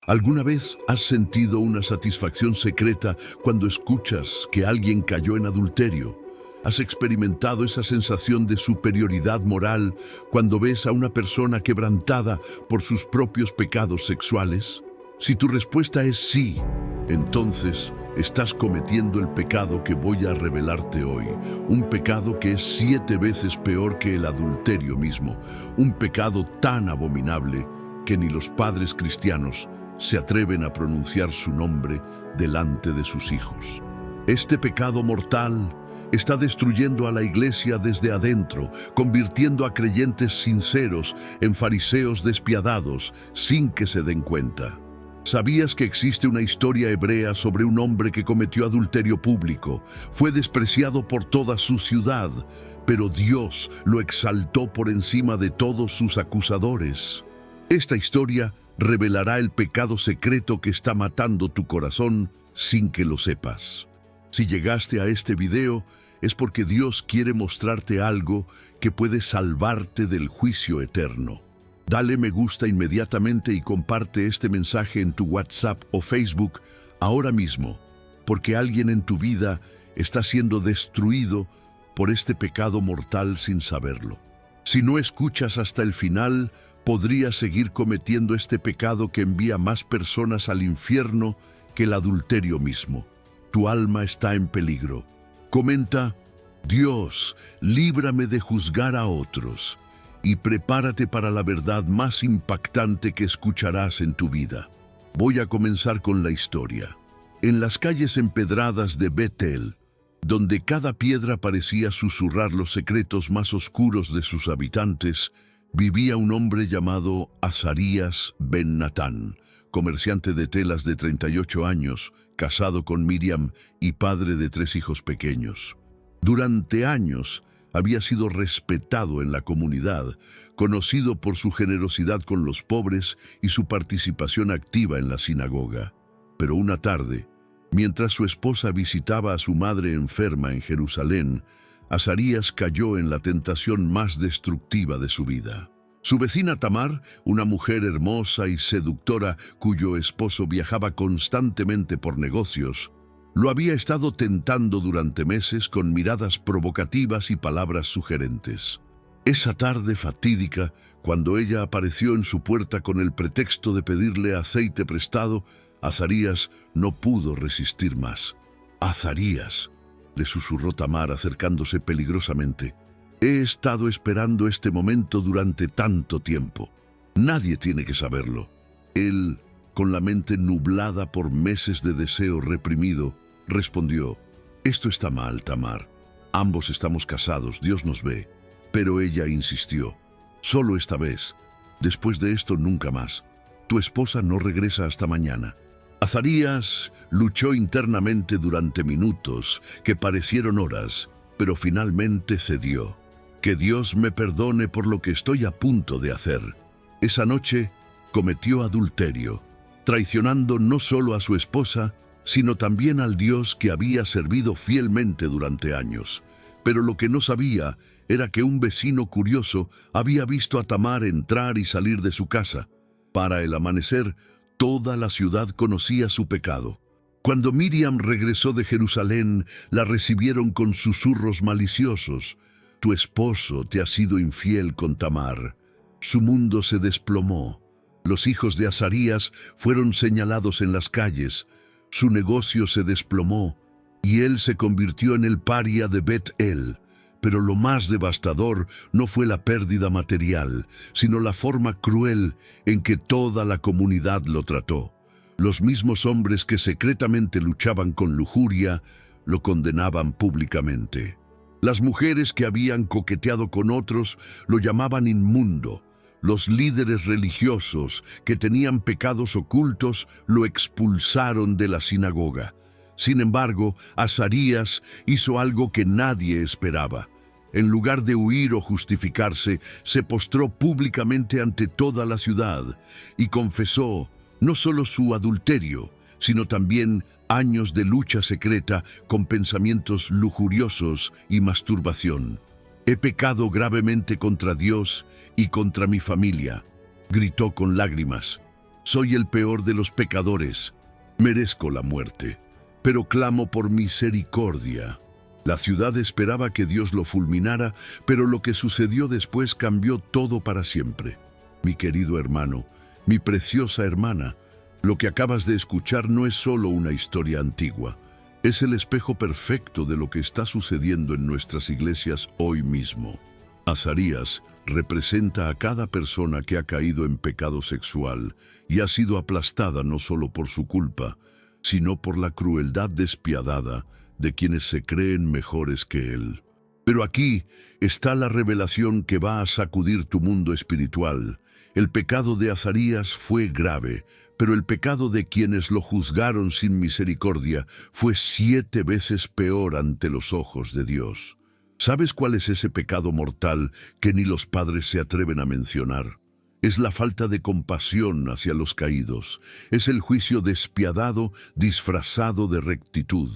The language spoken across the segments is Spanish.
¿Alguna vez has sentido una satisfacción secreta cuando escuchas que alguien cayó en adulterio? ¿Has experimentado esa sensación de superioridad moral cuando ves a una persona quebrantada por sus propios pecados sexuales? Si tu respuesta es sí, entonces estás cometiendo el pecado que voy a revelarte hoy. Un pecado que es 7 veces peor que el adulterio mismo. Un pecado tan abominable que ni los padres cristianos se atreven a pronunciar su nombre delante de sus hijos. Este pecado mortal está destruyendo a la iglesia desde adentro, convirtiendo a creyentes sinceros en fariseos despiadados sin que se den cuenta. ¿Sabías que existe una historia hebrea sobre un hombre que cometió adulterio público? Fue despreciado por toda su ciudad, pero Dios lo exaltó por encima de todos sus acusadores. Esta historia revelará el pecado secreto que está matando tu corazón sin que lo sepas. Si llegaste a este video, es porque Dios quiere mostrarte algo que puede salvarte del juicio eterno. Dale me gusta inmediatamente y comparte este mensaje en tu WhatsApp o Facebook ahora mismo, porque alguien en tu vida está siendo destruido por este pecado mortal sin saberlo. Si no escuchas hasta el final, podrías seguir cometiendo este pecado que envía más personas al infierno que el adulterio mismo. Tu alma está en peligro. Comenta: Dios, líbrame de juzgar a otros, y prepárate para la verdad más impactante que escucharás en tu vida. Voy a comenzar con la historia. En las calles empedradas de Betel, donde cada piedra parecía susurrar los secretos más oscuros de sus habitantes, vivía un hombre llamado Azarías ben Natán, comerciante de telas de 38 años, casado con Miriam y padre de 3 hijos pequeños. Durante años había sido respetado en la comunidad, conocido por su generosidad con los pobres y su participación activa en la sinagoga. Pero una tarde, mientras su esposa visitaba a su madre enferma en Jerusalén, Azarías cayó en la tentación más destructiva de su vida. Su vecina Tamar, una mujer hermosa y seductora cuyo esposo viajaba constantemente por negocios, lo había estado tentando durante meses con miradas provocativas y palabras sugerentes. Esa tarde fatídica, cuando ella apareció en su puerta con el pretexto de pedirle aceite prestado, Azarías no pudo resistir más. «Azarías», le susurró Tamar acercándose peligrosamente, «he estado esperando este momento durante tanto tiempo. Nadie tiene que saberlo». Él, con la mente nublada por meses de deseo reprimido, respondió: «Esto está mal, Tamar. Ambos estamos casados, Dios nos ve». Pero ella insistió: «Solo esta vez. Después de esto, nunca más. Tu esposa no regresa hasta mañana». Azarías luchó internamente durante minutos que parecieron horas, pero finalmente cedió. «Que Dios me perdone por lo que estoy a punto de hacer». Esa noche cometió adulterio, traicionando no solo a su esposa, sino también al Dios que había servido fielmente durante años. Pero lo que no sabía era que un vecino curioso había visto a Tamar entrar y salir de su casa. Para el amanecer, toda la ciudad conocía su pecado. Cuando Miriam regresó de Jerusalén, la recibieron con susurros maliciosos: «Tu esposo te ha sido infiel con Tamar». Su mundo se desplomó. Los hijos de Azarías fueron señalados en las calles. Su negocio se desplomó y él se convirtió en el paria de Bet-El. Pero lo más devastador no fue la pérdida material, sino la forma cruel en que toda la comunidad lo trató. Los mismos hombres que secretamente luchaban con lujuria lo condenaban públicamente. Las mujeres que habían coqueteado con otros lo llamaban inmundo. Los líderes religiosos que tenían pecados ocultos lo expulsaron de la sinagoga. Sin embargo, Azarías hizo algo que nadie esperaba. En lugar de huir o justificarse, se postró públicamente ante toda la ciudad y confesó no solo su adulterio, sino también años de lucha secreta con pensamientos lujuriosos y masturbación. «He pecado gravemente contra Dios y contra mi familia», gritó con lágrimas. Soy el peor de los pecadores. Merezco la muerte, pero clamo por misericordia. La ciudad esperaba que Dios lo fulminara, pero lo que sucedió después cambió todo para siempre. Mi querido hermano, mi preciosa hermana, lo que acabas de escuchar no es solo una historia antigua. Es el espejo perfecto de lo que está sucediendo en nuestras iglesias hoy mismo. Azarías representa a cada persona que ha caído en pecado sexual y ha sido aplastada no solo por su culpa, sino por la crueldad despiadada de quienes se creen mejores que él. Pero aquí está la revelación que va a sacudir tu mundo espiritual. El pecado de Azarías fue grave, pero el pecado de quienes lo juzgaron sin misericordia fue 7 veces peor ante los ojos de Dios. ¿Sabes cuál es ese pecado mortal que ni los padres se atreven a mencionar? Es la falta de compasión hacia los caídos. Es el juicio despiadado disfrazado de rectitud.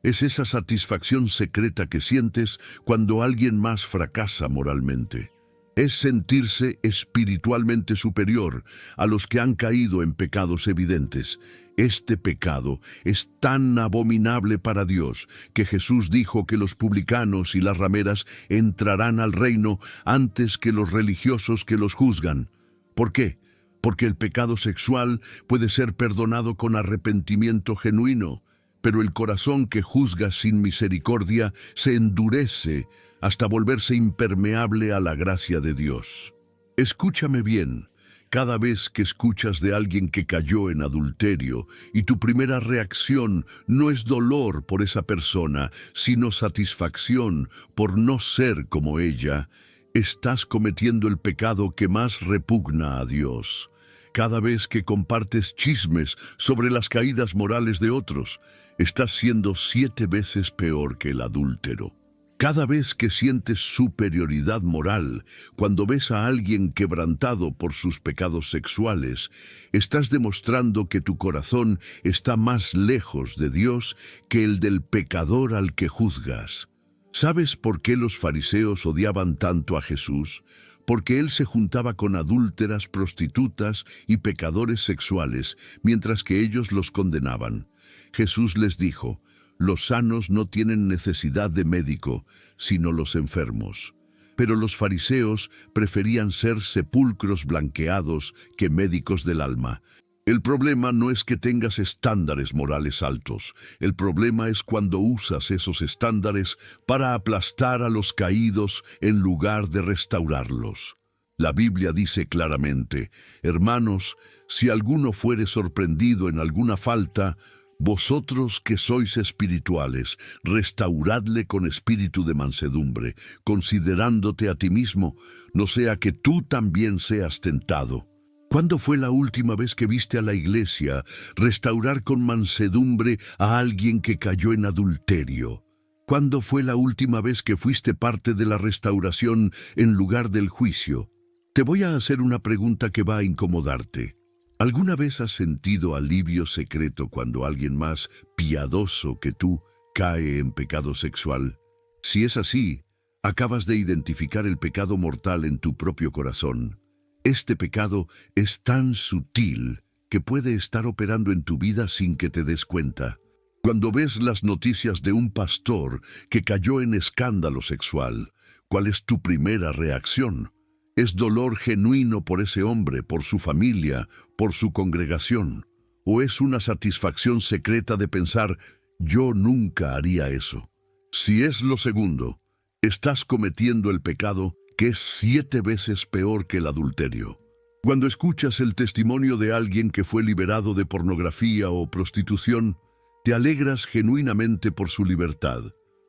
Es esa satisfacción secreta que sientes cuando alguien más fracasa moralmente. Es sentirse espiritualmente superior a los que han caído en pecados evidentes. Este pecado es tan abominable para Dios que Jesús dijo que los publicanos y las rameras entrarán al reino antes que los religiosos que los juzgan. ¿Por qué? Porque el pecado sexual puede ser perdonado con arrepentimiento genuino, pero el corazón que juzga sin misericordia se endurece hasta volverse impermeable a la gracia de Dios. Escúchame bien. Cada vez que escuchas de alguien que cayó en adulterio y tu primera reacción no es dolor por esa persona, sino satisfacción por no ser como ella, estás cometiendo el pecado que más repugna a Dios. Cada vez que compartes chismes sobre las caídas morales de otros, estás siendo 7 veces peor que el adúltero. Cada vez que sientes superioridad moral, cuando ves a alguien quebrantado por sus pecados sexuales, estás demostrando que tu corazón está más lejos de Dios que el del pecador al que juzgas. ¿Sabes por qué los fariseos odiaban tanto a Jesús? Porque él se juntaba con adúlteras, prostitutas y pecadores sexuales, mientras que ellos los condenaban. Jesús les dijo: los sanos no tienen necesidad de médico, sino los enfermos. Pero los fariseos preferían ser sepulcros blanqueados que médicos del alma. El problema no es que tengas estándares morales altos. El problema es cuando usas esos estándares para aplastar a los caídos en lugar de restaurarlos. La Biblia dice claramente: hermanos, si alguno fuere sorprendido en alguna falta, vosotros que sois espirituales, restauradle con espíritu de mansedumbre, considerándote a ti mismo, no sea que tú también seas tentado. ¿Cuándo fue la última vez que viste a la iglesia restaurar con mansedumbre a alguien que cayó en adulterio? ¿Cuándo fue la última vez que fuiste parte de la restauración en lugar del juicio? Te voy a hacer una pregunta que va a incomodarte. ¿Alguna vez has sentido alivio secreto cuando alguien más piadoso que tú cae en pecado sexual? Si es así, acabas de identificar el pecado mortal en tu propio corazón. Este pecado es tan sutil que puede estar operando en tu vida sin que te des cuenta. Cuando ves las noticias de un pastor que cayó en escándalo sexual, ¿cuál es tu primera reacción? ¿Es dolor genuino por ese hombre, por su familia, por su congregación? ¿O es una satisfacción secreta de pensar: yo nunca haría eso? Si es lo segundo, estás cometiendo el pecado que es 7 veces peor que el adulterio. Cuando escuchas el testimonio de alguien que fue liberado de pornografía o prostitución, te alegras genuinamente por su libertad.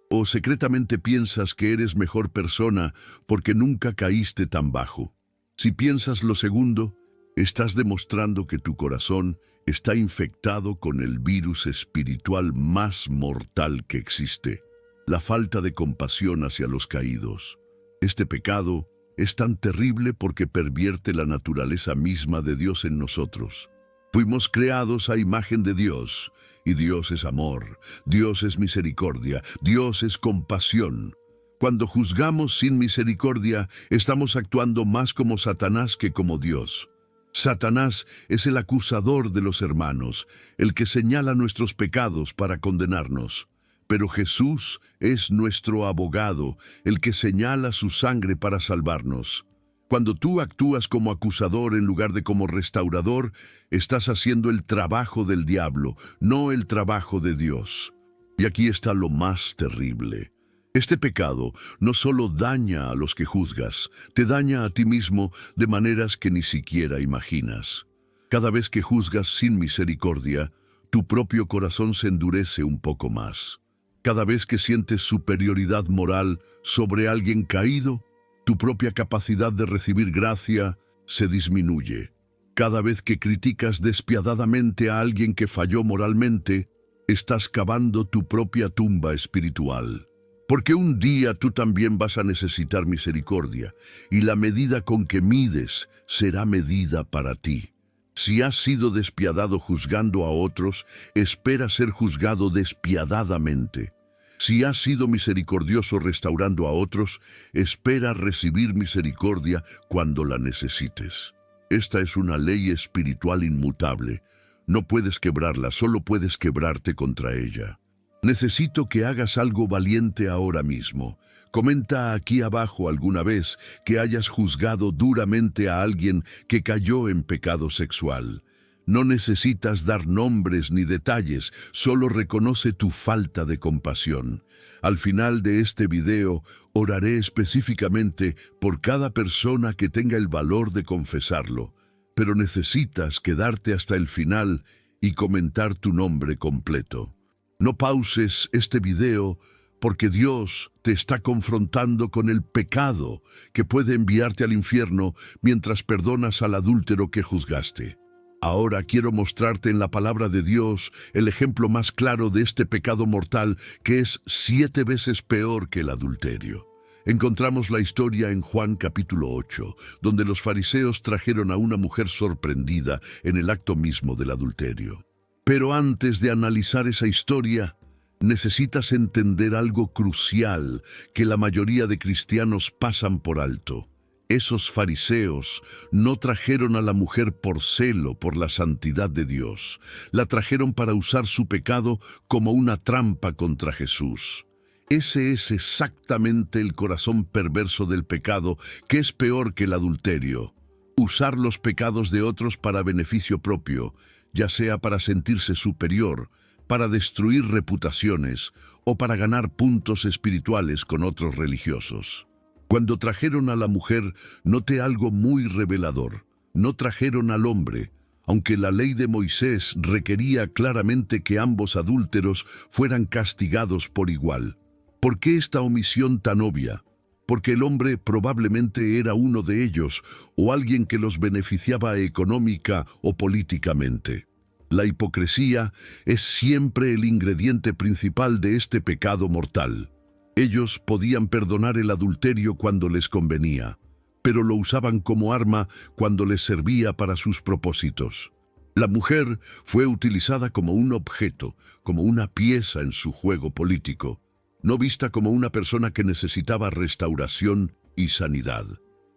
¿O secretamente piensas que eres mejor persona porque nunca caíste tan bajo? Si piensas lo segundo, estás demostrando que tu corazón está infectado con el virus espiritual más mortal que existe: la falta de compasión hacia los caídos. Este pecado es tan terrible porque pervierte la naturaleza misma de Dios en nosotros. Fuimos creados a imagen de Dios, y Dios es amor, Dios es misericordia, Dios es compasión. Cuando juzgamos sin misericordia, estamos actuando más como Satanás que como Dios. Satanás es el acusador de los hermanos, el que señala nuestros pecados para condenarnos. Pero Jesús es nuestro abogado, el que señala su sangre para salvarnos. Cuando tú actúas como acusador en lugar de como restaurador, estás haciendo el trabajo del diablo, no el trabajo de Dios. Y aquí está lo más terrible. Este pecado no solo daña a los que juzgas, te daña a ti mismo de maneras que ni siquiera imaginas. Cada vez que juzgas sin misericordia, tu propio corazón se endurece un poco más. Cada vez que sientes superioridad moral sobre alguien caído, tu propia capacidad de recibir gracia se disminuye. Cada vez que criticas despiadadamente a alguien que falló moralmente, estás cavando tu propia tumba espiritual. Porque un día tú también vas a necesitar misericordia, y la medida con que mides será medida para ti. Si has sido despiadado juzgando a otros, espera ser juzgado despiadadamente. Si has sido misericordioso restaurando a otros, espera recibir misericordia cuando la necesites. Esta es una ley espiritual inmutable. No puedes quebrarla, solo puedes quebrarte contra ella. Necesito que hagas algo valiente ahora mismo. Comenta aquí abajo alguna vez que hayas juzgado duramente a alguien que cayó en pecado sexual. No necesitas dar nombres ni detalles, solo reconoce tu falta de compasión. Al final de este video, oraré específicamente por cada persona que tenga el valor de confesarlo, pero necesitas quedarte hasta el final y comentar tu nombre completo. No pauses este video porque Dios te está confrontando con el pecado que puede enviarte al infierno mientras perdonas al adúltero que juzgaste. Ahora quiero mostrarte en la palabra de Dios el ejemplo más claro de este pecado mortal que es 7 veces peor que el adulterio. Encontramos la historia en Juan capítulo 8, donde los fariseos trajeron a una mujer sorprendida en el acto mismo del adulterio. Pero antes de analizar esa historia, necesitas entender algo crucial que la mayoría de cristianos pasan por alto. Esos fariseos no trajeron a la mujer por celo por la santidad de Dios. La trajeron para usar su pecado como una trampa contra Jesús. Ese es exactamente el corazón perverso del pecado, que es peor que el adulterio. Usar los pecados de otros para beneficio propio, ya sea para sentirse superior, para destruir reputaciones o para ganar puntos espirituales con otros religiosos. Cuando trajeron a la mujer, noté algo muy revelador. No trajeron al hombre, aunque la ley de Moisés requería claramente que ambos adúlteros fueran castigados por igual. ¿Por qué esta omisión tan obvia? Porque el hombre probablemente era uno de ellos o alguien que los beneficiaba económica o políticamente. La hipocresía es siempre el ingrediente principal de este pecado mortal. Ellos podían perdonar el adulterio cuando les convenía, pero lo usaban como arma cuando les servía para sus propósitos. La mujer fue utilizada como un objeto, como una pieza en su juego político, no vista como una persona que necesitaba restauración y sanidad.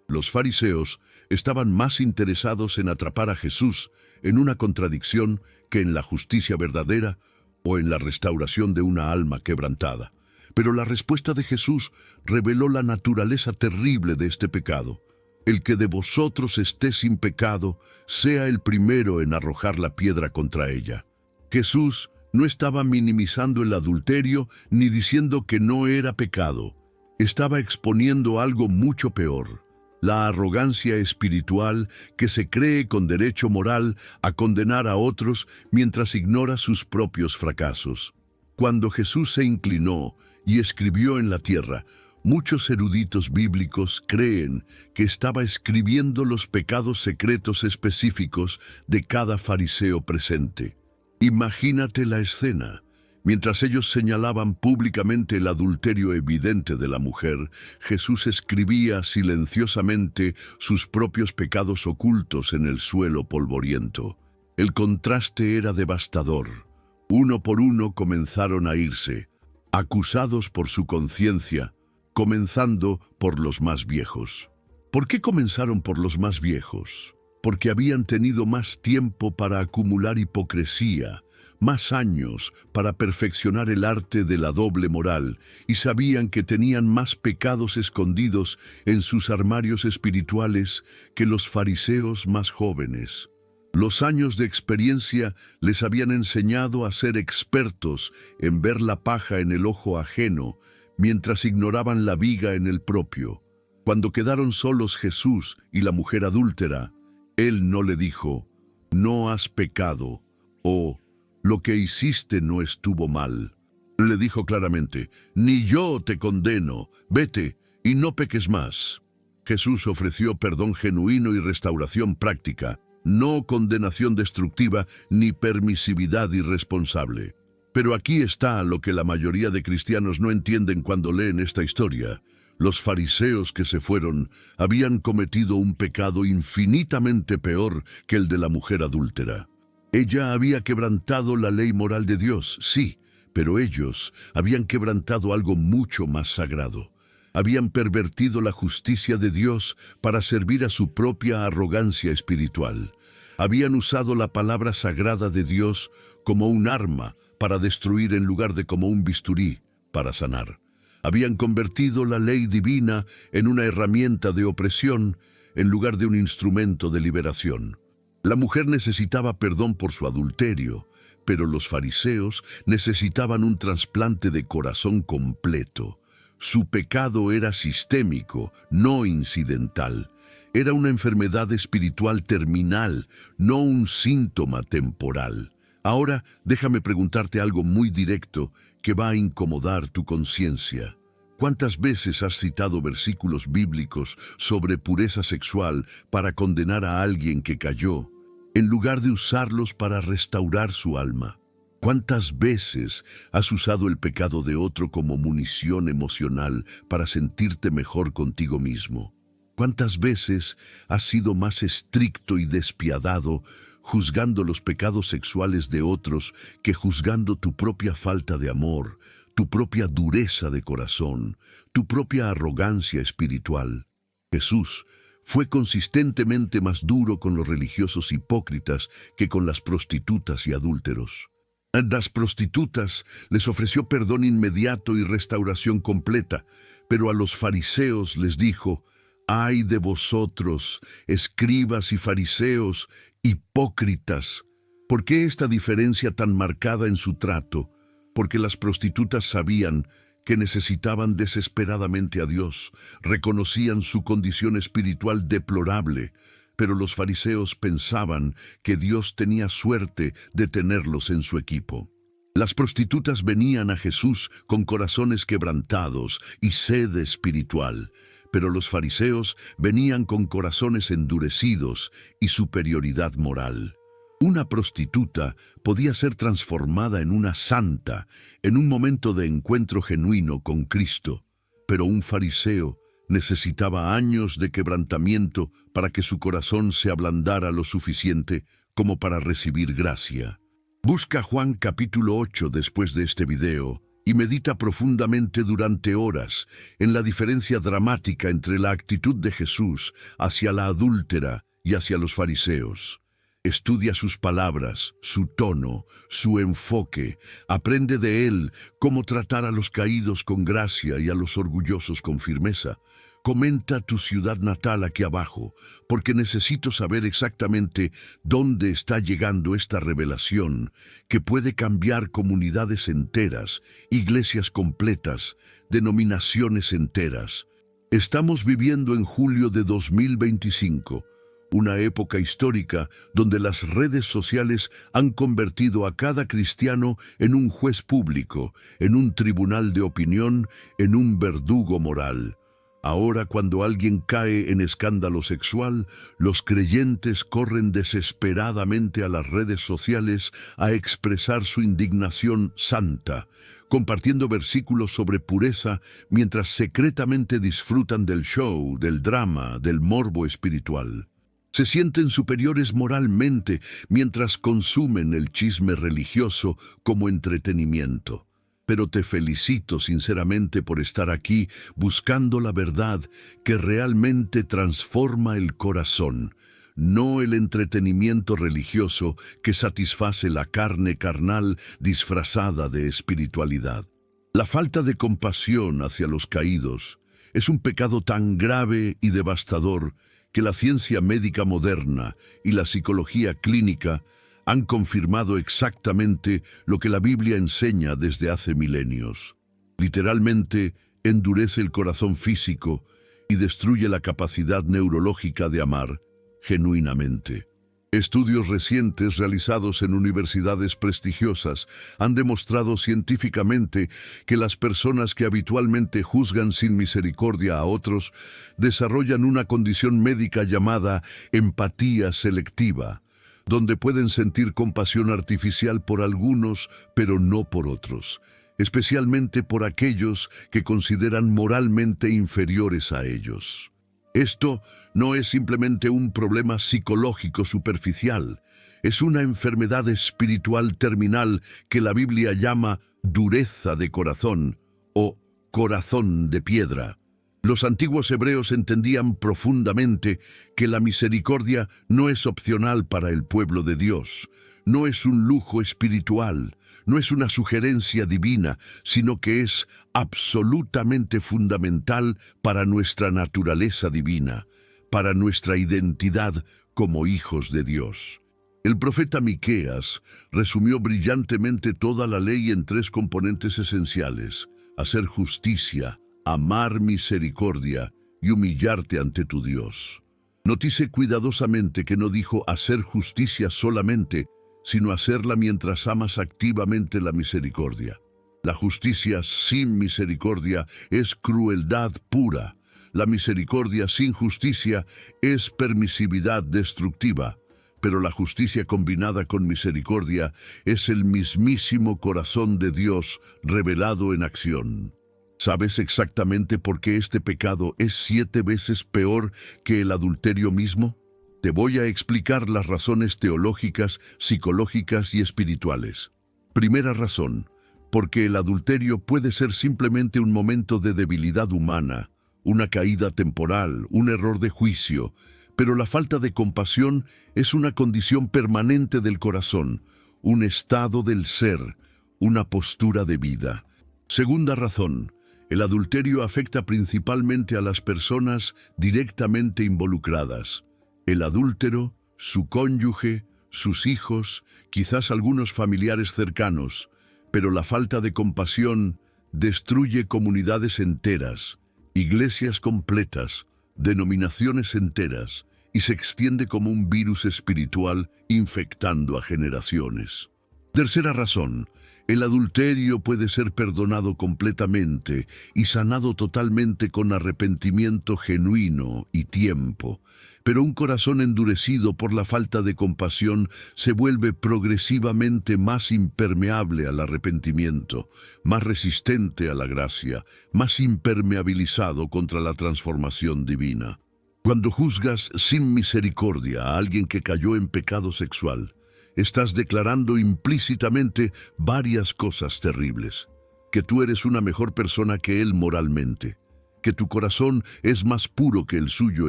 Los fariseos estaban más interesados en atrapar a Jesús en una contradicción que en la justicia verdadera o en la restauración de una alma quebrantada. Pero la respuesta de Jesús reveló la naturaleza terrible de este pecado. El que de vosotros esté sin pecado, sea el primero en arrojar la piedra contra ella. Jesús no estaba minimizando el adulterio ni diciendo que no era pecado. Estaba exponiendo algo mucho peor: la arrogancia espiritual que se cree con derecho moral a condenar a otros mientras ignora sus propios fracasos. Cuando Jesús se inclinó y escribió en la tierra, muchos eruditos bíblicos creen que estaba escribiendo los pecados secretos específicos de cada fariseo presente. Imagínate la escena. Mientras ellos señalaban públicamente el adulterio evidente de la mujer, Jesús escribía silenciosamente sus propios pecados ocultos en el suelo polvoriento. El contraste era devastador. Uno por uno comenzaron a irse, acusados por su conciencia, comenzando por los más viejos. ¿Por qué comenzaron por los más viejos? porque habían tenido más tiempo para acumular hipocresía, más años para perfeccionar el arte de la doble moral, y sabían que tenían más pecados escondidos en sus armarios espirituales que los fariseos más jóvenes. Los años de experiencia les habían enseñado a ser expertos en ver la paja en el ojo ajeno, mientras ignoraban la viga en el propio. Cuando quedaron solos Jesús y la mujer adúltera, Él no le dijo, «No has pecado», o «Lo que hiciste no estuvo mal». Le dijo claramente, «Ni yo te condeno, vete y no peques más». Jesús ofreció perdón genuino y restauración práctica, no condenación destructiva ni permisividad irresponsable. Pero aquí está lo que la mayoría de cristianos no entienden cuando leen esta historia. Los fariseos que se fueron habían cometido un pecado infinitamente peor que el de la mujer adúltera. Ella había quebrantado la ley moral de Dios, sí, pero ellos habían quebrantado algo mucho más sagrado. Habían pervertido la justicia de Dios para servir a su propia arrogancia espiritual. Habían usado la palabra sagrada de Dios como un arma para destruir en lugar de como un bisturí para sanar. Habían convertido la ley divina en una herramienta de opresión en lugar de un instrumento de liberación. La mujer necesitaba perdón por su adulterio, pero los fariseos necesitaban un trasplante de corazón completo. Su pecado era sistémico, no incidental. Era una enfermedad espiritual terminal, no un síntoma temporal. Ahora, déjame preguntarte algo muy directo que va a incomodar tu conciencia. ¿Cuántas veces has citado versículos bíblicos sobre pureza sexual para condenar a alguien que cayó, en lugar de usarlos para restaurar su alma? ¿Cuántas veces has usado el pecado de otro como munición emocional para sentirte mejor contigo mismo? ¿Cuántas veces has sido más estricto y despiadado juzgando los pecados sexuales de otros que juzgando tu propia falta de amor, tu propia dureza de corazón, tu propia arrogancia espiritual? Jesús fue consistentemente más duro con los religiosos hipócritas que con las prostitutas y adúlteros. A las prostitutas les ofreció perdón inmediato y restauración completa, pero a los fariseos les dijo, «Ay de vosotros, escribas y fariseos, hipócritas». ¿Por qué esta diferencia tan marcada en su trato? Porque las prostitutas sabían que necesitaban desesperadamente a Dios, reconocían su condición espiritual deplorable, pero los fariseos pensaban que Dios tenía suerte de tenerlos en su equipo. Las prostitutas venían a Jesús con corazones quebrantados y sed espiritual, pero los fariseos venían con corazones endurecidos y superioridad moral. Una prostituta podía ser transformada en una santa en un momento de encuentro genuino con Cristo, pero un fariseo necesitaba años de quebrantamiento para que su corazón se ablandara lo suficiente como para recibir gracia. Busca Juan capítulo 8 después de este video y medita profundamente durante horas en la diferencia dramática entre la actitud de Jesús hacia la adúltera y hacia los fariseos. Estudia sus palabras, su tono, su enfoque. Aprende de él cómo tratar a los caídos con gracia y a los orgullosos con firmeza. Comenta tu ciudad natal aquí abajo, porque necesito saber exactamente dónde está llegando esta revelación que puede cambiar comunidades enteras, iglesias completas, denominaciones enteras. Estamos viviendo en julio de 2025. Una época histórica donde las redes sociales han convertido a cada cristiano en un juez público, en un tribunal de opinión, en un verdugo moral. Ahora, cuando alguien cae en escándalo sexual, los creyentes corren desesperadamente a las redes sociales a expresar su indignación santa, compartiendo versículos sobre pureza mientras secretamente disfrutan del show, del drama, del morbo espiritual. Se sienten superiores moralmente mientras consumen el chisme religioso como entretenimiento. Pero te felicito sinceramente por estar aquí buscando la verdad que realmente transforma el corazón. no el entretenimiento religioso que satisface la carne carnal disfrazada de espiritualidad. La falta de compasión hacia los caídos es un pecado tan grave y devastador que la ciencia médica moderna y la psicología clínica han confirmado exactamente lo que la Biblia enseña desde hace milenios. Literalmente, endurece el corazón físico y destruye la capacidad neurológica de amar genuinamente. Estudios recientes realizados en universidades prestigiosas han demostrado científicamente que las personas que habitualmente juzgan sin misericordia a otros desarrollan una condición médica llamada empatía selectiva, donde pueden sentir compasión artificial por algunos, pero no por otros, especialmente por aquellos que consideran moralmente inferiores a ellos. Esto no es simplemente un problema psicológico superficial, es una enfermedad espiritual terminal que la Biblia llama dureza de corazón o corazón de piedra. Los antiguos hebreos entendían profundamente que la misericordia no es opcional para el pueblo de Dios, no es un lujo espiritual, no es una sugerencia divina, sino que es absolutamente fundamental para nuestra naturaleza divina, para nuestra identidad como hijos de Dios. El profeta Miqueas resumió brillantemente toda la ley en 3 componentes esenciales: hacer justicia, amar misericordia y humillarte ante tu Dios. Notice cuidadosamente que no dijo hacer justicia solamente, sino hacerla mientras amas activamente la misericordia. La justicia sin misericordia es crueldad pura. La misericordia sin justicia es permisividad destructiva. Pero la justicia combinada con misericordia es el mismísimo corazón de Dios revelado en acción. ¿Sabes exactamente por qué este pecado es 7 veces peor que el adulterio mismo? Te voy a explicar las razones teológicas, psicológicas y espirituales. Primera razón, porque el adulterio puede ser simplemente un momento de debilidad humana, una caída temporal, un error de juicio, pero la falta de compasión es una condición permanente del corazón, un estado del ser, una postura de vida. Segunda razón, el adulterio afecta principalmente a las personas directamente involucradas. El adúltero, su cónyuge, sus hijos, quizás algunos familiares cercanos, pero la falta de compasión destruye comunidades enteras, iglesias completas, denominaciones enteras, y se extiende como un virus espiritual infectando a generaciones. Tercera razón, el adulterio puede ser perdonado completamente y sanado totalmente con arrepentimiento genuino y tiempo, pero un corazón endurecido por la falta de compasión se vuelve progresivamente más impermeable al arrepentimiento, más resistente a la gracia, más impermeabilizado contra la transformación divina. Cuando juzgas sin misericordia a alguien que cayó en pecado sexual, estás declarando implícitamente varias cosas terribles: que tú eres una mejor persona que él moralmente, que tu corazón es más puro que el suyo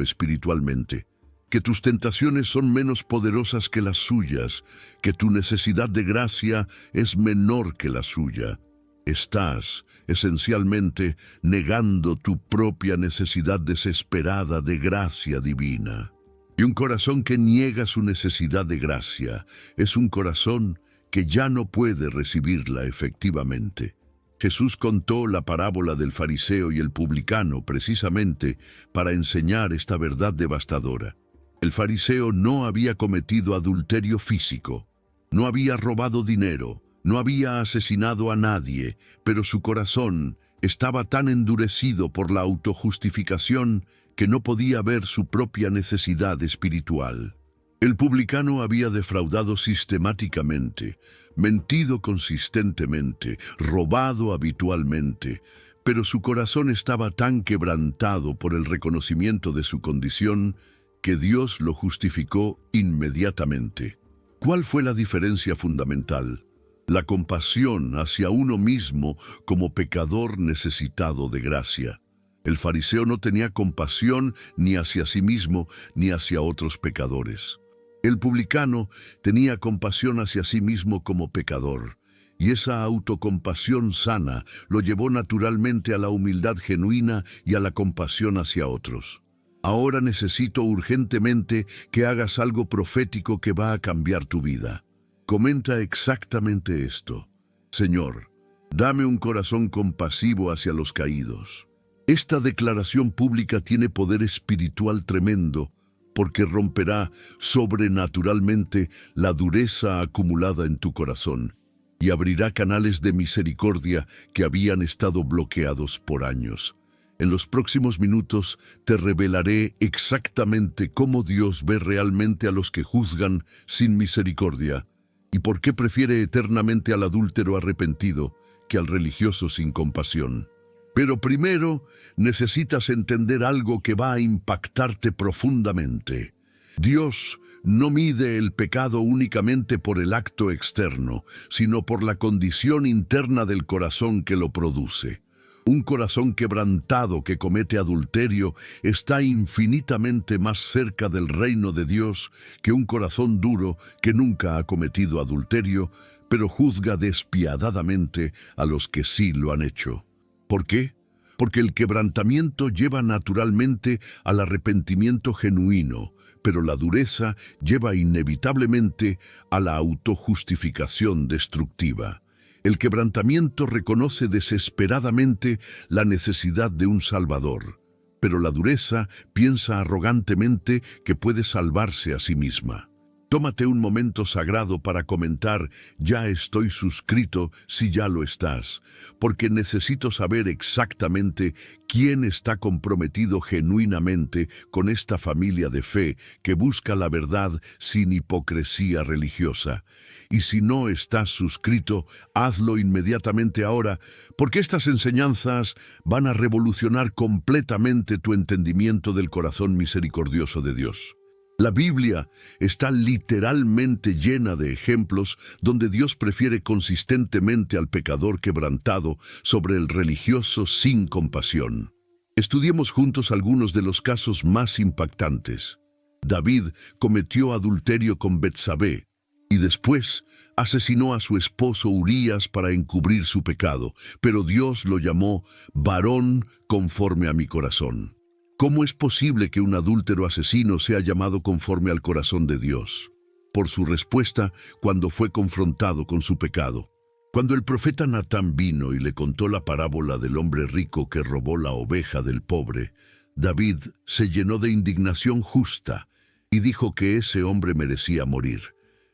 espiritualmente, que tus tentaciones son menos poderosas que las suyas, que tu necesidad de gracia es menor que la suya. Estás, esencialmente, negando tu propia necesidad desesperada de gracia divina. Y un corazón que niega su necesidad de gracia es un corazón que ya no puede recibirla efectivamente. Jesús contó la parábola del fariseo y el publicano precisamente para enseñar esta verdad devastadora. El fariseo no había cometido adulterio físico, no había robado dinero, no había asesinado a nadie, pero su corazón estaba tan endurecido por la autojustificación que no podía ver su propia necesidad espiritual. El publicano había defraudado sistemáticamente, mentido consistentemente, robado habitualmente, pero su corazón estaba tan quebrantado por el reconocimiento de su condición que Dios lo justificó inmediatamente. ¿Cuál fue la diferencia fundamental? La compasión hacia uno mismo como pecador necesitado de gracia. El fariseo no tenía compasión ni hacia sí mismo ni hacia otros pecadores. El publicano tenía compasión hacia sí mismo como pecador, y esa autocompasión sana lo llevó naturalmente a la humildad genuina y a la compasión hacia otros. Ahora necesito urgentemente que hagas algo profético que va a cambiar tu vida. Comenta exactamente esto. Señor, dame un corazón compasivo hacia los caídos. Esta declaración pública tiene poder espiritual tremendo porque romperá sobrenaturalmente la dureza acumulada en tu corazón y abrirá canales de misericordia que habían estado bloqueados por años. En los próximos minutos te revelaré exactamente cómo Dios ve realmente a los que juzgan sin misericordia y por qué prefiere eternamente al adúltero arrepentido que al religioso sin compasión. Pero primero necesitas entender algo que va a impactarte profundamente. Dios no mide el pecado únicamente por el acto externo, sino por la condición interna del corazón que lo produce. Un corazón quebrantado que comete adulterio está infinitamente más cerca del reino de Dios que un corazón duro que nunca ha cometido adulterio, pero juzga despiadadamente a los que sí lo han hecho. ¿Por qué? Porque el quebrantamiento lleva naturalmente al arrepentimiento genuino, pero la dureza lleva inevitablemente a la autojustificación destructiva. El quebrantamiento reconoce desesperadamente la necesidad de un Salvador, pero la dureza piensa arrogantemente que puede salvarse a sí misma. Tómate un momento sagrado para comentar, ya estoy suscrito si ya lo estás, porque necesito saber exactamente quién está comprometido genuinamente con esta familia de fe que busca la verdad sin hipocresía religiosa. Y si no estás suscrito, hazlo inmediatamente ahora, porque estas enseñanzas van a revolucionar completamente tu entendimiento del corazón misericordioso de Dios. La Biblia está literalmente llena de ejemplos donde Dios prefiere consistentemente al pecador quebrantado sobre el religioso sin compasión. Estudiemos juntos algunos de los casos más impactantes. David cometió adulterio con Betsabé y después asesinó a su esposo Urías para encubrir su pecado, pero Dios lo llamó varón conforme a mi corazón. ¿Cómo es posible que un adúltero asesino sea llamado conforme al corazón de Dios? Por su respuesta cuando fue confrontado con su pecado. Cuando el profeta Natán vino y le contó la parábola del hombre rico que robó la oveja del pobre, David se llenó de indignación justa y dijo que ese hombre merecía morir.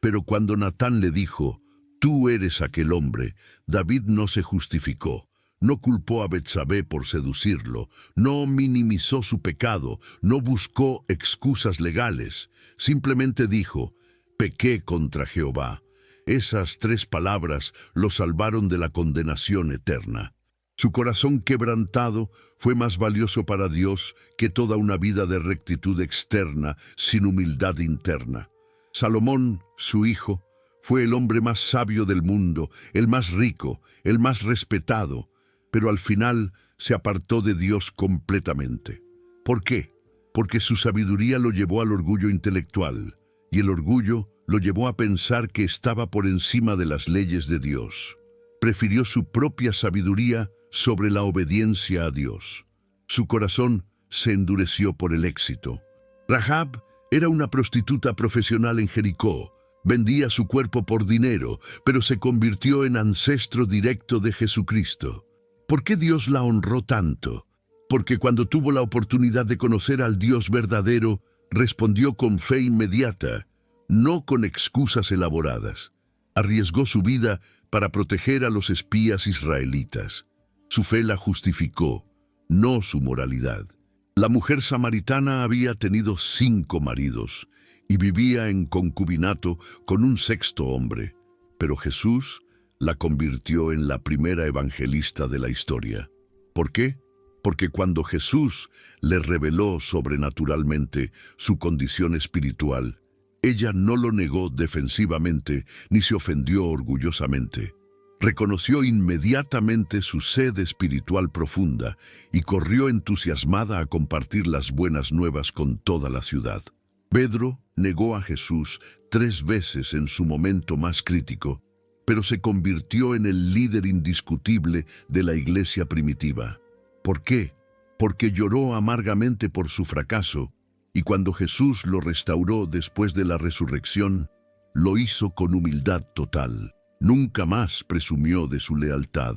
Pero cuando Natán le dijo, «Tú eres aquel hombre», David no se justificó. No culpó a Betsabé por seducirlo, no minimizó su pecado, no buscó excusas legales. Simplemente dijo, «Pequé contra Jehová». Esas 3 palabras lo salvaron de la condenación eterna. Su corazón quebrantado fue más valioso para Dios que toda una vida de rectitud externa sin humildad interna. Salomón, su hijo, fue el hombre más sabio del mundo, el más rico, el más respetado, pero al final se apartó de Dios completamente. ¿Por qué? Porque su sabiduría lo llevó al orgullo intelectual, y el orgullo lo llevó a pensar que estaba por encima de las leyes de Dios. Prefirió su propia sabiduría sobre la obediencia a Dios. Su corazón se endureció por el éxito. Rahab era una prostituta profesional en Jericó. Vendía su cuerpo por dinero, pero se convirtió en ancestro directo de Jesucristo. ¿Por qué Dios la honró tanto? Porque cuando tuvo la oportunidad de conocer al Dios verdadero, respondió con fe inmediata, no con excusas elaboradas. Arriesgó su vida para proteger a los espías israelitas. Su fe la justificó, no su moralidad. La mujer samaritana había tenido 5 maridos y vivía en concubinato con un 6º hombre, pero Jesús la convirtió en la primera evangelista de la historia. ¿Por qué? Porque cuando Jesús le reveló sobrenaturalmente su condición espiritual, ella no lo negó defensivamente ni se ofendió orgullosamente. Reconoció inmediatamente su sed espiritual profunda y corrió entusiasmada a compartir las buenas nuevas con toda la ciudad. Pedro negó a Jesús 3 veces en su momento más crítico, pero se convirtió en el líder indiscutible de la iglesia primitiva. ¿Por qué? Porque lloró amargamente por su fracaso, y cuando Jesús lo restauró después de la resurrección, lo hizo con humildad total. Nunca más presumió de su lealtad.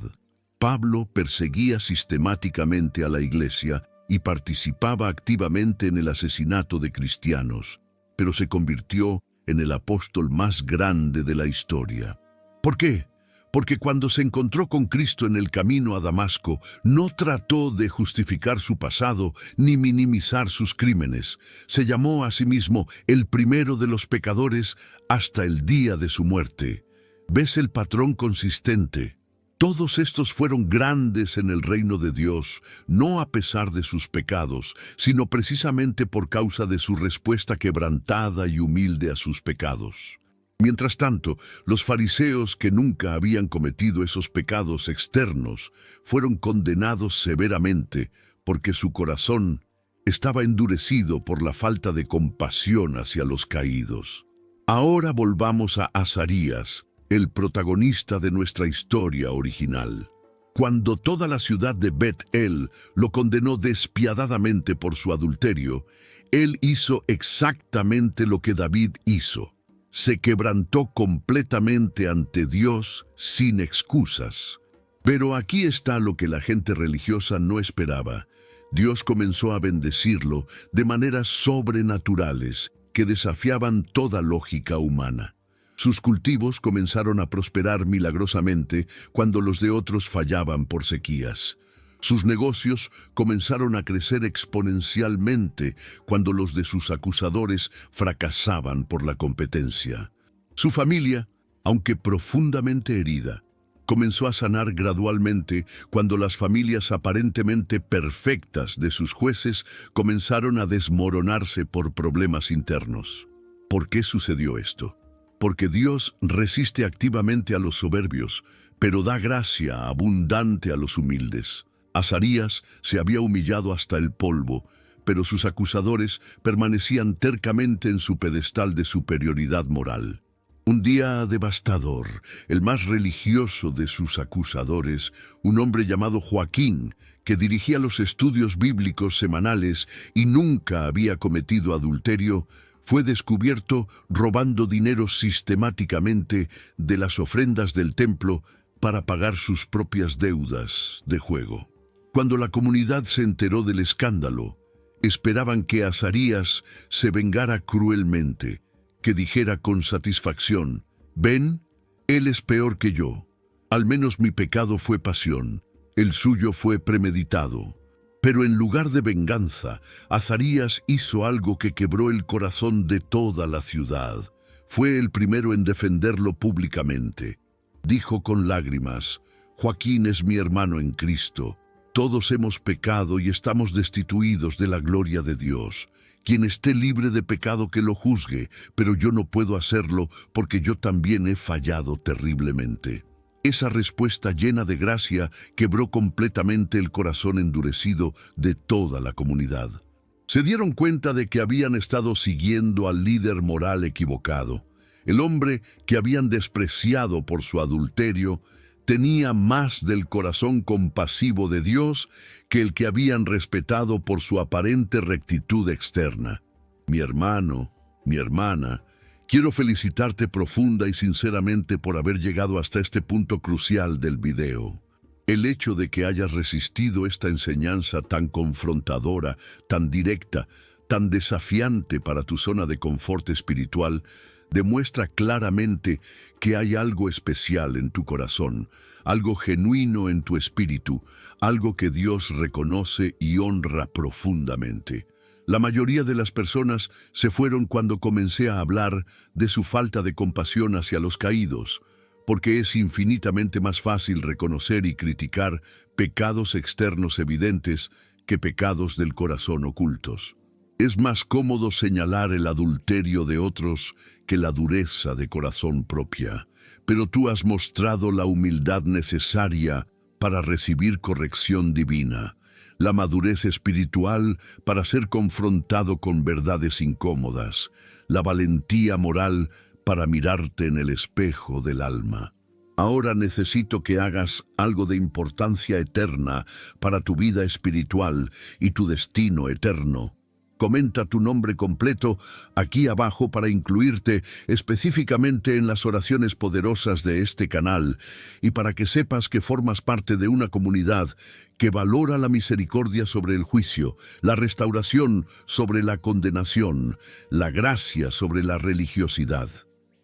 Pablo perseguía sistemáticamente a la iglesia y participaba activamente en el asesinato de cristianos, pero se convirtió en el apóstol más grande de la historia. ¿Por qué? Porque cuando se encontró con Cristo en el camino a Damasco, no trató de justificar su pasado ni minimizar sus crímenes. Se llamó a sí mismo el primero de los pecadores hasta el día de su muerte. ¿Ves el patrón consistente? Todos estos fueron grandes en el reino de Dios, no a pesar de sus pecados, sino precisamente por causa de su respuesta quebrantada y humilde a sus pecados. Mientras tanto, los fariseos que nunca habían cometido esos pecados externos fueron condenados severamente porque su corazón estaba endurecido por la falta de compasión hacia los caídos. Ahora volvamos a Azarías, el protagonista de nuestra historia original. Cuando toda la ciudad de Bet-El lo condenó despiadadamente por su adulterio, él hizo exactamente lo que David hizo. Se quebrantó completamente ante Dios sin excusas. Pero aquí está lo que la gente religiosa no esperaba. Dios comenzó a bendecirlo de maneras sobrenaturales que desafiaban toda lógica humana. Sus cultivos comenzaron a prosperar milagrosamente cuando los de otros fallaban por sequías. Sus negocios comenzaron a crecer exponencialmente cuando los de sus acusadores fracasaban por la competencia. Su familia, aunque profundamente herida, comenzó a sanar gradualmente cuando las familias aparentemente perfectas de sus jueces comenzaron a desmoronarse por problemas internos. ¿Por qué sucedió esto? Porque Dios resiste activamente a los soberbios, pero da gracia abundante a los humildes. Azarías se había humillado hasta el polvo, pero sus acusadores permanecían tercamente en su pedestal de superioridad moral. Un día devastador, el más religioso de sus acusadores, un hombre llamado Joaquín, que dirigía los estudios bíblicos semanales y nunca había cometido adulterio, fue descubierto robando dinero sistemáticamente de las ofrendas del templo para pagar sus propias deudas de juego. Cuando la comunidad se enteró del escándalo, esperaban que Azarías se vengara cruelmente, que dijera con satisfacción: «Ven, él es peor que yo. Al menos mi pecado fue pasión, el suyo fue premeditado». Pero en lugar de venganza, Azarías hizo algo que quebró el corazón de toda la ciudad. Fue el primero en defenderlo públicamente. Dijo con lágrimas: «Joaquín es mi hermano en Cristo. Todos hemos pecado y estamos destituidos de la gloria de Dios. Quien esté libre de pecado que lo juzgue, pero yo no puedo hacerlo porque yo también he fallado terriblemente». Esa respuesta llena de gracia quebró completamente el corazón endurecido de toda la comunidad. Se dieron cuenta de que habían estado siguiendo al líder moral equivocado. El hombre que habían despreciado por su adulterio tenía más del corazón compasivo de Dios que el que habían respetado por su aparente rectitud externa. Mi hermano, mi hermana, quiero felicitarte profunda y sinceramente por haber llegado hasta este punto crucial del video. El hecho de que hayas resistido esta enseñanza tan confrontadora, tan directa, tan desafiante para tu zona de confort espiritual, demuestra claramente que hay algo especial en tu corazón, algo genuino en tu espíritu, algo que Dios reconoce y honra profundamente. La mayoría de las personas se fueron cuando comencé a hablar de su falta de compasión hacia los caídos, porque es infinitamente más fácil reconocer y criticar pecados externos evidentes que pecados del corazón ocultos. Es más cómodo señalar el adulterio de otros que la dureza de corazón propia. pero tú has mostrado la humildad necesaria para recibir corrección divina, la madurez espiritual para ser confrontado con verdades incómodas, la valentía moral para mirarte en el espejo del alma. Ahora necesito que hagas algo de importancia eterna para tu vida espiritual y tu destino eterno. Comenta tu nombre completo aquí abajo para incluirte específicamente en las oraciones poderosas de este canal y para que sepas que formas parte de una comunidad que valora la misericordia sobre el juicio, la restauración sobre la condenación, la gracia sobre la religiosidad.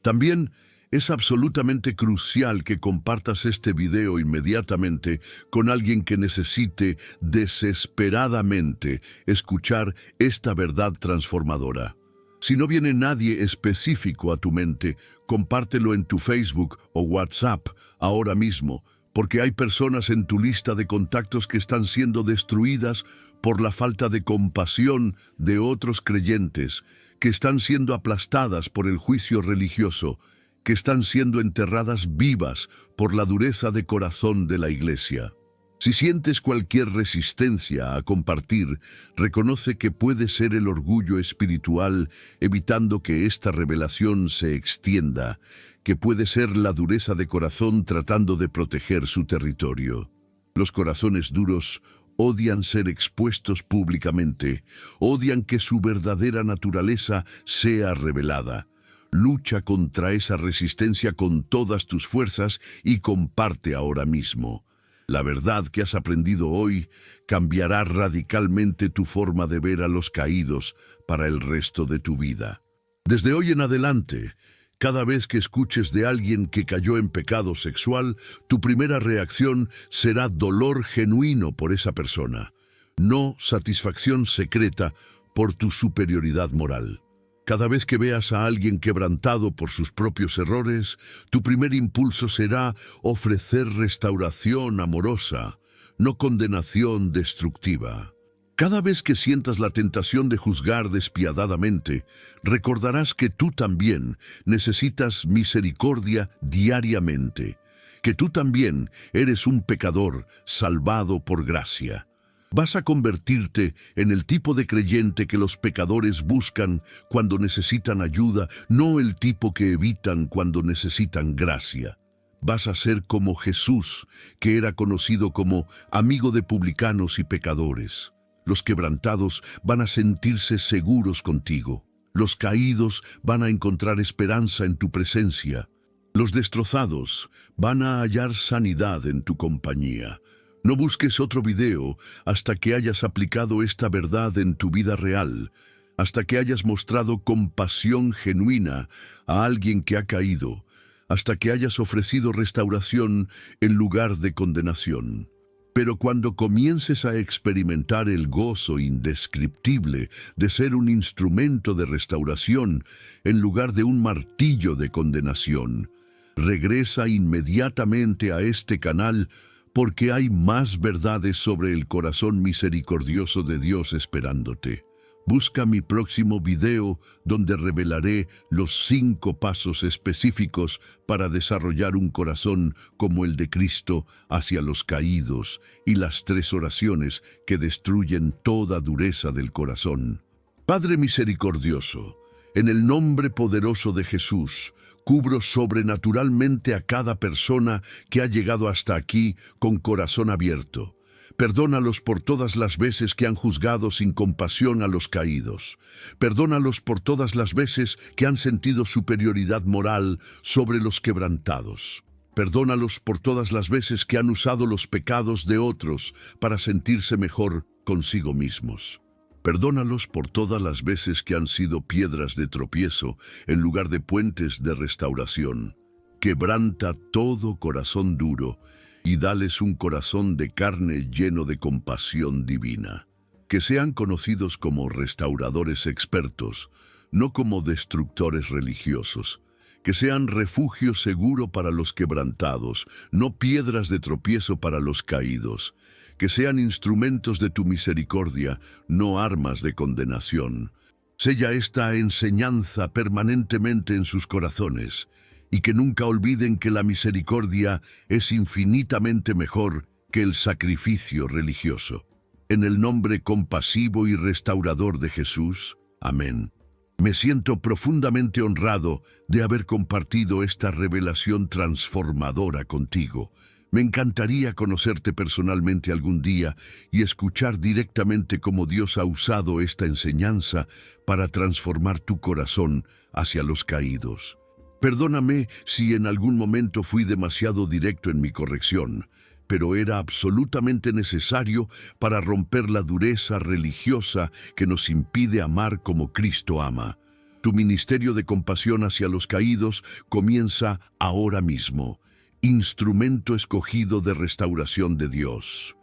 También es absolutamente crucial que compartas este video inmediatamente con alguien que necesite desesperadamente escuchar esta verdad transformadora. Si no viene nadie específico a tu mente, compártelo en tu Facebook o WhatsApp ahora mismo, porque hay personas en tu lista de contactos que están siendo destruidas por la falta de compasión de otros creyentes, que están siendo aplastadas por el juicio religioso, que están siendo enterradas vivas por la dureza de corazón de la Iglesia. Si sientes cualquier resistencia a compartir, reconoce que puede ser el orgullo espiritual evitando que esta revelación se extienda, que puede ser la dureza de corazón tratando de proteger su territorio. Los corazones duros odian ser expuestos públicamente, odian que su verdadera naturaleza sea revelada. Lucha contra esa resistencia con todas tus fuerzas y comparte ahora mismo. La verdad que has aprendido hoy cambiará radicalmente tu forma de ver a los caídos para el resto de tu vida. Desde hoy en adelante, cada vez que escuches de alguien que cayó en pecado sexual, tu primera reacción será dolor genuino por esa persona, no satisfacción secreta por tu superioridad moral. Cada vez que veas a alguien quebrantado por sus propios errores, tu primer impulso será ofrecer restauración amorosa, no condenación destructiva. Cada vez que sientas la tentación de juzgar despiadadamente, recordarás que tú también necesitas misericordia diariamente, que tú también eres un pecador salvado por gracia. Vas a convertirte en el tipo de creyente que los pecadores buscan cuando necesitan ayuda, no el tipo que evitan cuando necesitan gracia. Vas a ser como Jesús, que era conocido como amigo de publicanos y pecadores. Los quebrantados van a sentirse seguros contigo. Los caídos van a encontrar esperanza en tu presencia. Los destrozados van a hallar sanidad en tu compañía. No busques otro video hasta que hayas aplicado esta verdad en tu vida real, hasta que hayas mostrado compasión genuina a alguien que ha caído, hasta que hayas ofrecido restauración en lugar de condenación. Pero cuando comiences a experimentar el gozo indescriptible de ser un instrumento de restauración en lugar de un martillo de condenación, regresa inmediatamente a este canal porque hay más verdades sobre el corazón misericordioso de Dios esperándote. Busca mi próximo video donde revelaré los 5 pasos específicos para desarrollar un corazón como el de Cristo hacia los caídos y las 3 oraciones que destruyen toda dureza del corazón. Padre misericordioso, en el nombre poderoso de Jesús, cubro sobrenaturalmente a cada persona que ha llegado hasta aquí con corazón abierto. Perdónalos por todas las veces que han juzgado sin compasión a los caídos. Perdónalos por todas las veces que han sentido superioridad moral sobre los quebrantados. Perdónalos por todas las veces que han usado los pecados de otros para sentirse mejor consigo mismos. Perdónalos por todas las veces que han sido piedras de tropiezo en lugar de puentes de restauración. Quebranta todo corazón duro y dales un corazón de carne lleno de compasión divina. Que sean conocidos como restauradores expertos, no como destructores religiosos. Que sean refugio seguro para los quebrantados, no piedras de tropiezo para los caídos. Que sean instrumentos de tu misericordia, no armas de condenación. Sella esta enseñanza permanentemente en sus corazones y que nunca olviden que la misericordia es infinitamente mejor que el sacrificio religioso. En el nombre compasivo y restaurador de Jesús. Amén. Me siento profundamente honrado de haber compartido esta revelación transformadora contigo. Me encantaría conocerte personalmente algún día y escuchar directamente cómo Dios ha usado esta enseñanza para transformar tu corazón hacia los caídos. Perdóname si en algún momento fui demasiado directo en mi corrección, pero era absolutamente necesario para romper la dureza religiosa que nos impide amar como Cristo ama. Tu ministerio de compasión hacia los caídos comienza ahora mismo. Instrumento escogido de restauración de Dios.